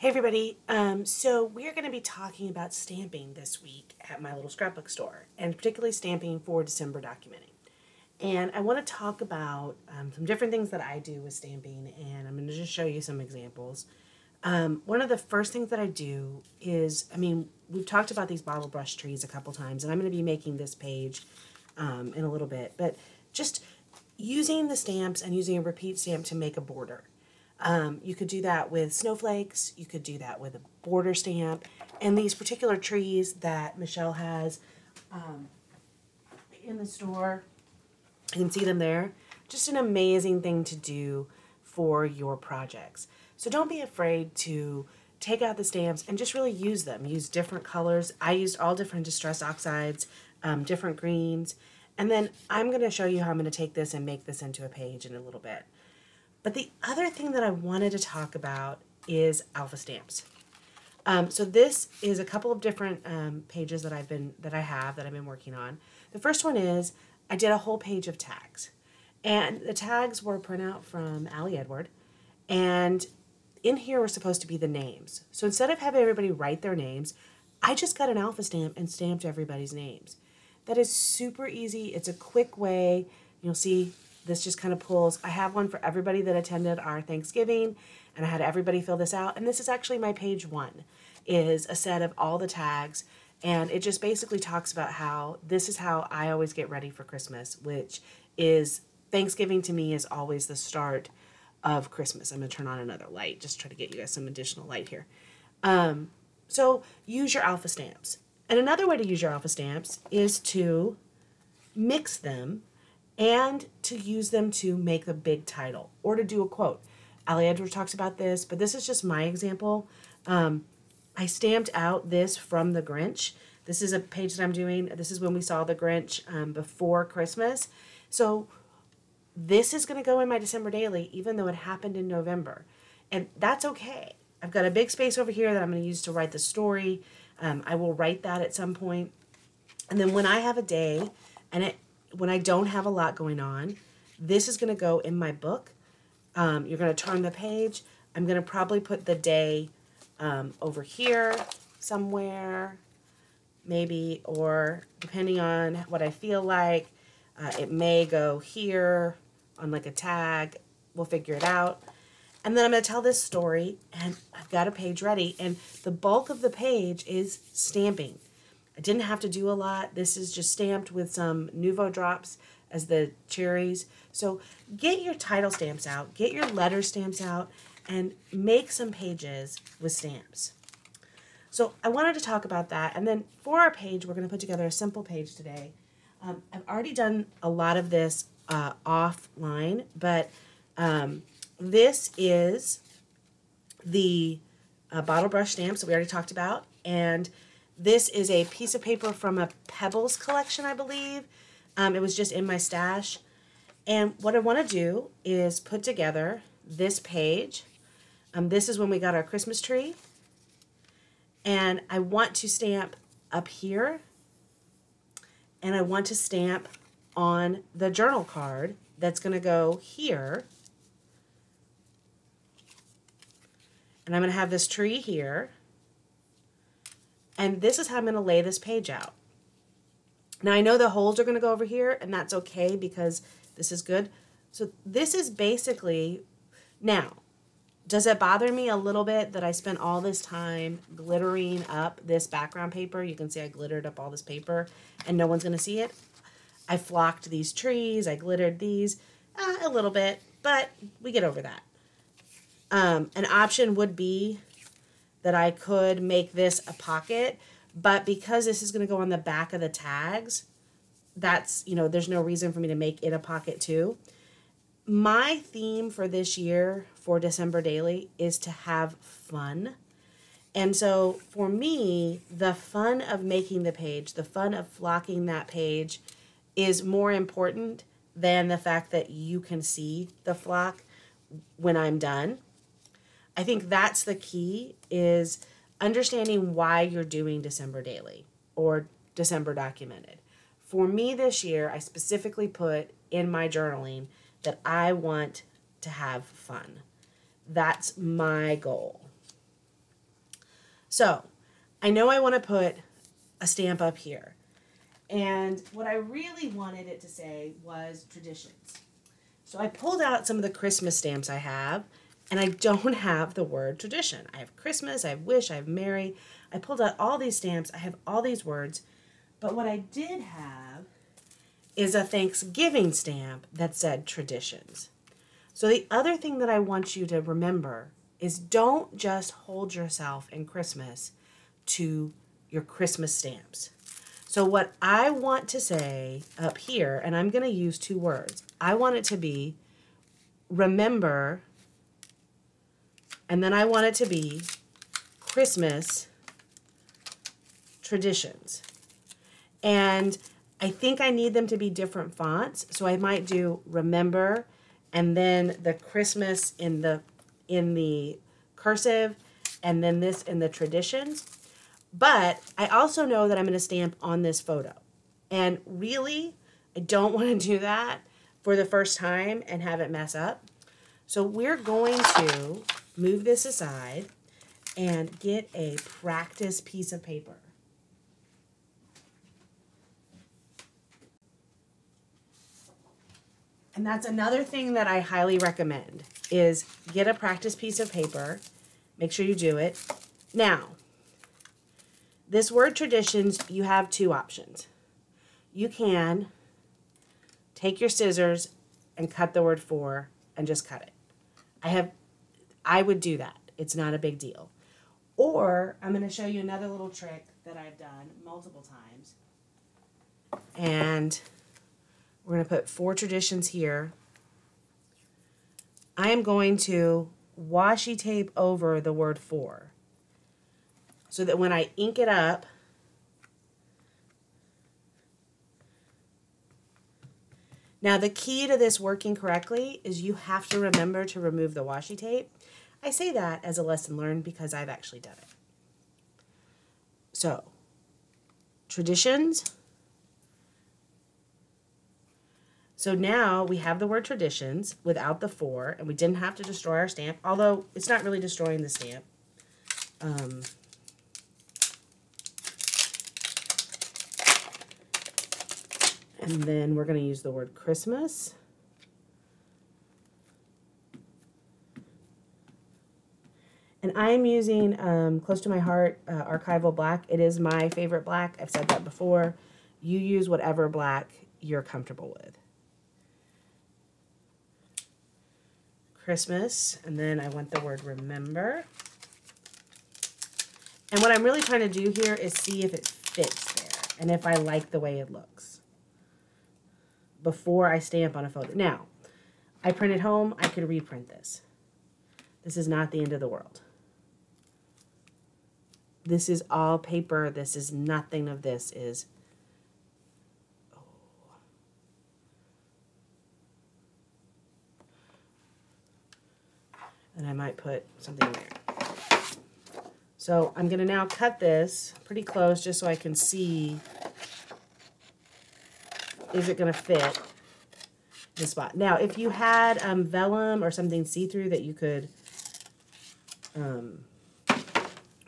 Hey everybody, so we're going to be talking about stamping this week at my little scrapbook store, and particularly stamping for December documenting. And I want to talk about some different things that I do with stamping, and I'm going to just show you some examples. One of the first things that I do is, we've talked about these bottle brush trees a couple times, and I'm going to be making this page in a little bit, but just using the stamps and using a repeat stamp to make a border. You could do that with snowflakes, you could do that with a border stamp, and these particular trees that Michelle has in the store, you can see them there. Just an amazing thing to do for your projects. So don't be afraid to take out the stamps and just really use them. Use different colors. I used all different distress oxides, different greens, and then I'm going to show you how I'm going to take this and make this into a page in a little bit. But the other thing that I wanted to talk about is alpha stamps. So this is a couple of different pages that I've been working on. The first one is I did a whole page of tags, and the tags were a printout from Allie Edward, and in here were supposed to be the names. So instead of having everybody write their names, I just got an alpha stamp and stamped everybody's names. That is super easy. It's a quick way. You'll see this just kind of pulls. I have one for everybody that attended our Thanksgiving, and I had everybody fill this out. And this is actually my page one, is a set of all the tags. And it just basically talks about how this is how I always get ready for Christmas, which is Thanksgiving to me is always the start of Christmas. I'm going to turn on another light, just try to get you guys some additional light here. So use your alpha stamps. And another way to use your alpha stamps is to mix them and to use them to make a big title or to do a quote. Allie Edward talks about this, but this is just my example. I stamped out this from the Grinch. This is a page that I'm doing. This is when we saw the Grinch before Christmas. So this is going to go in my December daily, even though it happened in November. And that's okay. I've got a big space over here that I'm going to use to write the story. I will write that at some point. And then when I have a day and when I don't have a lot going on, this is going to go in my book. You're going to turn the page. I'm going to probably put the day over here somewhere, maybe, or depending on what I feel like, it may go here on like a tag. We'll figure it out. And then I'm going to tell this story, and I've got a page ready, and the bulk of the page is stamping. I didn't have to do a lot. This is just stamped with some Nuvo drops as the cherries. So get your title stamps out, get your letter stamps out, and make some pages with stamps. So I wanted to talk about that. And then for our page, we're going to put together a simple page today. I've already done a lot of this offline, but this is the bottle brush stamps that we already talked about. And this is a piece of paper from a Pebbles collection, I believe. It was just in my stash. And what I want to do is put together this page. This is when we got our Christmas tree. And I want to stamp up here. And I want to stamp on the journal card that's going to go here. And I'm going to have this tree here. And this is how I'm going to lay this page out. Now I know the holes are going to go over here, and that's okay because this is good. So this is basically, now, does it bother me a little bit that I spent all this time glittering up this background paper? You can see I glittered up all this paper and no one's going to see it. I flocked these trees, I glittered these a little bit, but we get over that. An option would be that I could make this a pocket, but because this is going to go on the back of the tags, that's, there's no reason for me to make it a pocket too. My theme for this year for December Daily is to have fun. And so for me, the fun of making the page, the fun of flocking that page is more important than the fact that you can see the flock when I'm done. I think that's the key, is understanding why you're doing December Daily or December Documented. For me this year, I specifically put in my journaling that I want to have fun. That's my goal. So I know I want to put a stamp up here. And what I really wanted it to say was traditions. So I pulled out some of the Christmas stamps I have, and I don't have the word tradition. I have Christmas, I have wish, I have merry. I pulled out all these stamps. I have all these words. But what I did have is a Thanksgiving stamp that said traditions. So the other thing that I want you to remember is don't just hold yourself in Christmas to your Christmas stamps. So what I want to say up here, and I'm going to use two words. I want it to be remember, and then I want it to be Christmas traditions. And I think I need them to be different fonts, so I might do remember and then the Christmas in the cursive and then this in the traditions. But I also know that I'm going to stamp on this photo. And really, I don't want to do that for the first time and have it mess up. So we're going to move this aside and get a practice piece of paper. And that's another thing that I highly recommend is get a practice piece of paper. Make sure you do it. Now, this word traditions, you have two options. You can take your scissors and cut the word for and just cut it. I would do that. It's not a big deal. Or I'm going to show you another little trick that I've done multiple times. And we're going to put 4 traditions here. I am going to washi tape over the word for so that when I ink it up, now the key to this working correctly is you have to remember to remove the washi tape. I say that as a lesson learned because I've actually done it. So, traditions. So now we have the word traditions without the for, and we didn't have to destroy our stamp, although it's not really destroying the stamp. And then we're going to use the word Christmas. And I'm using Close to My Heart Archival Black. It is my favorite black. I've said that before. You use whatever black you're comfortable with. Christmas, and then I want the word remember. And what I'm really trying to do here is see if it fits there and if I like the way it looks before I stamp on a photo. Now, I printed home, I could reprint this. This is not the end of the world. This is all paper. This is nothing of this is. And I might put something there. So I'm going to now cut this pretty close just so I can see, is it going to fit the spot. Now, if you had vellum or something see-through that you could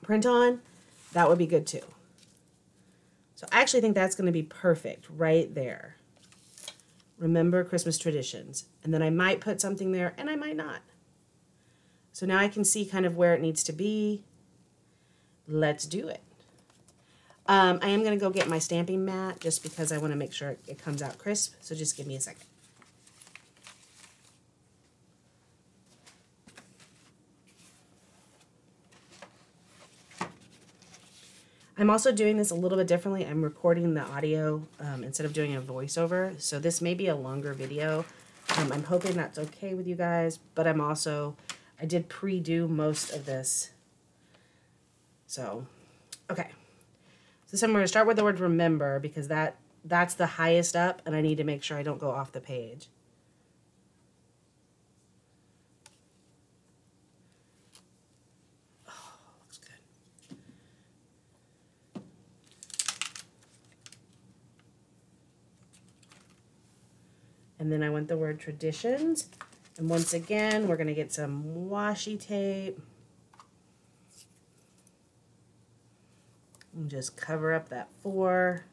print on, that would be good too. So I actually think that's going to be perfect right there. Remember Christmas traditions. And then I might put something there and I might not. So now I can see kind of where it needs to be. Let's do it. I am going to go get my stamping mat just because I want to make sure it comes out crisp. So just give me a second. I'm also doing this a little bit differently. I'm recording the audio instead of doing a voiceover. So this may be a longer video. I'm hoping that's okay with you guys, but I did pre-do most of this. So, okay. So I'm going to start with the word remember because that's the highest up and I need to make sure I don't go off the page. Oh, looks good. And then I want the word traditions. And once again, we're going to get some washi tape. And just cover up that 4.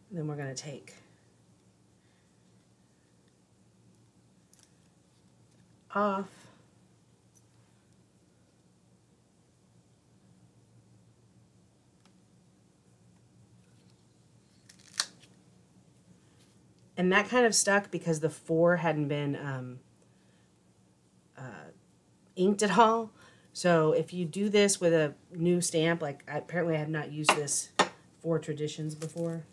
And then we're going to take off. And that kind of stuck because the 4 hadn't been inked at all. So if you do this with a new stamp, like apparently I have not used this for Traditions before.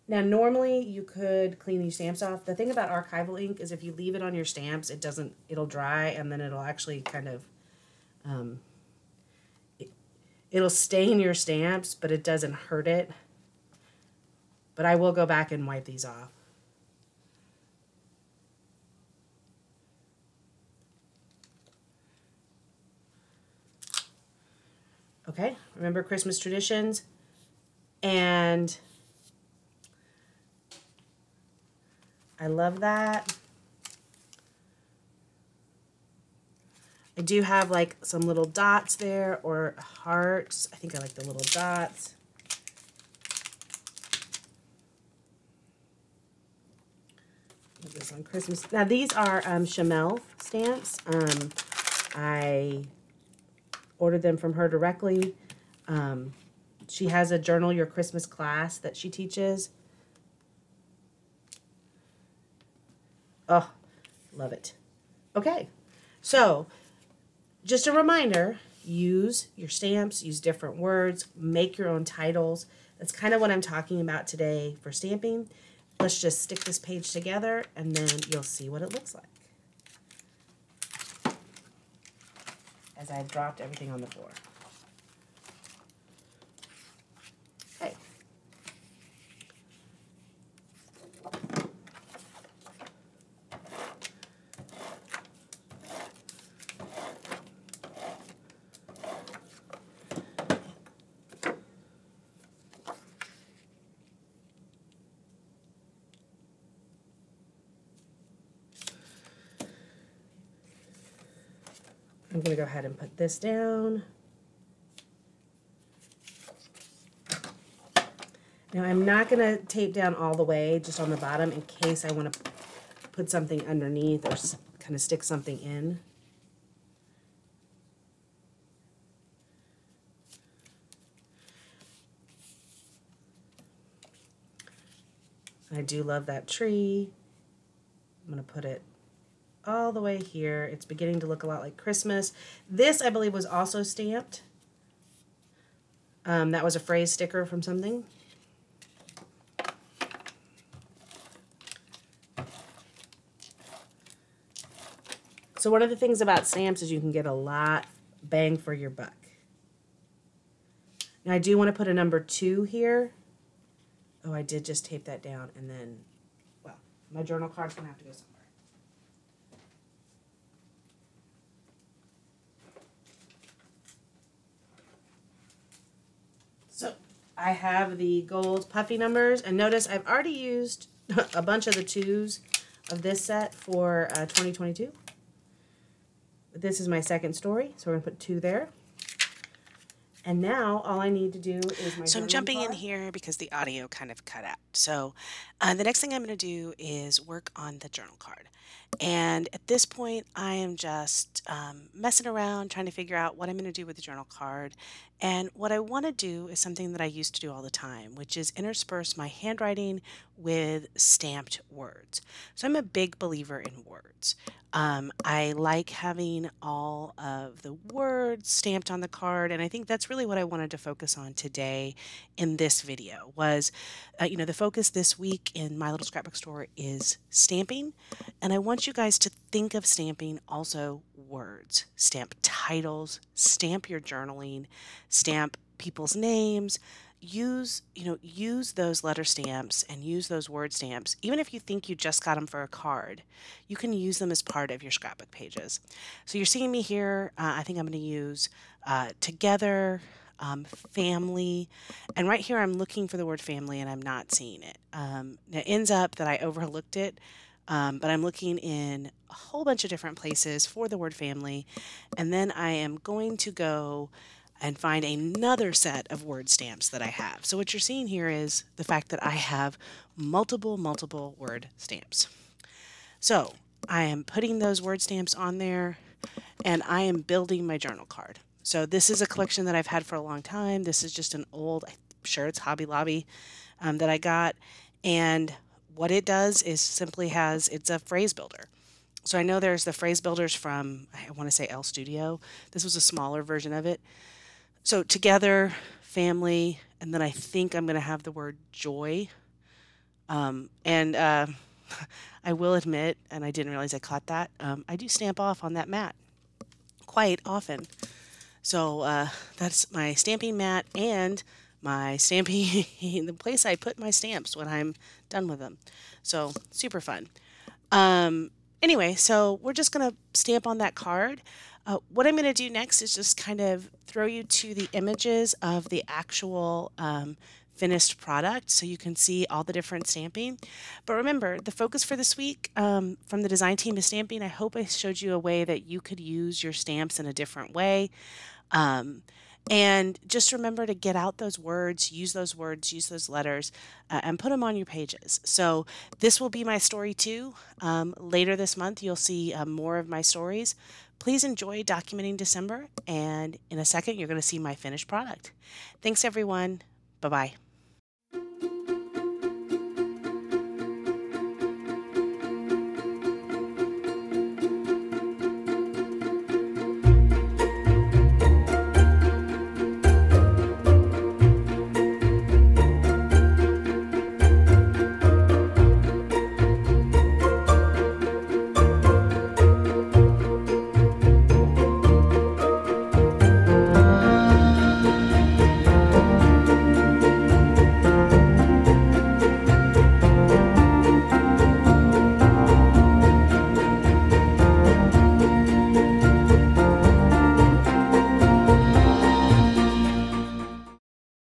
Now normally you could clean these stamps off. The thing about archival ink is if you leave it on your stamps, it'll dry and then it'll actually kind of, it'll stain your stamps, but it doesn't hurt it. But I will go back and wipe these off. Okay, remember Christmas Traditions. And I love that. I do have like some little dots there or hearts. I think I like the little dots. Put this on Christmas. Now these are Chamel stamps. I ordered them from her directly. She has a Journal Your Christmas class that she teaches. Oh, love it. Okay, so just a reminder, use your stamps, use different words, make your own titles. That's kind of what I'm talking about today for stamping. Let's just stick this page together and then you'll see what it looks like. As I've dropped everything on the floor. Okay. I'm going to go ahead and put this down. Now I'm not going to tape down all the way, just on the bottom, in case I want to put something underneath or kind of stick something in. I do love that tree. I'm going to put it all the way here. It's beginning to look a lot like Christmas. This, I believe, was also stamped. That was a phrase sticker from something. So one of the things about stamps is you can get a lot bang for your buck. Now I do want to put a number 2 here. Oh, I did just tape that down and then, well, my journal card's going to have to go somewhere. So I have the gold puffy numbers, and notice I've already used a bunch of the 2s of this set for 2022. This is my second story, so we're going to put 2 there. And now all I need to do is my. So I'm jumping in here because the audio kind of cut out. So the next thing I'm going to do is work on the journal card. And at this point, I am just messing around, trying to figure out what I'm going to do with the journal card. And what I want to do is something that I used to do all the time, which is intersperse my handwriting with stamped words. So I'm a big believer in words. I like having all of the words stamped on the card, and I think that's really what I wanted to focus on today in this video was, the focus this week in my little scrapbook store is stamping, and I want you guys to think of stamping also words. Stamp titles, stamp your journaling, stamp people's names. Use those letter stamps and use those word stamps. Even if you think you just got them for a card, you can use them as part of your scrapbook pages. So you're seeing me here. I think I'm going to use together, family, and right here I'm looking for the word family and I'm not seeing it. It ends up that I overlooked it, but I'm looking in a whole bunch of different places for the word family, and then I am going to go and find another set of word stamps that I have. So what you're seeing here is the fact that I have multiple word stamps. So I am putting those word stamps on there and I am building my journal card. So this is a collection that I've had for a long time. This is just an old, I'm sure it's Hobby Lobby, that I got. And what it does is simply it's a phrase builder. So I know there's the phrase builders from, I want to say L Studio. This was a smaller version of it. So together, family, and then I think I'm going to have the word joy. And I will admit, and I didn't realize I caught that, I do stamp off on that mat quite often. So that's my stamping mat and my stamping, the place I put my stamps when I'm done with them. So super fun. Anyway, so we're just going to stamp on that card. What I'm going to do next is just kind of throw you to the images of the actual finished product so you can see all the different stamping. But remember, the focus for this week from the design team is stamping. I hope I showed you a way that you could use your stamps in a different way. And just remember to get out those words, use those letters, and put them on your pages. So this will be my story too. Later this month, you'll see more of my stories. Please enjoy documenting December, and in a second, you're going to see my finished product. Thanks, everyone. Bye-bye.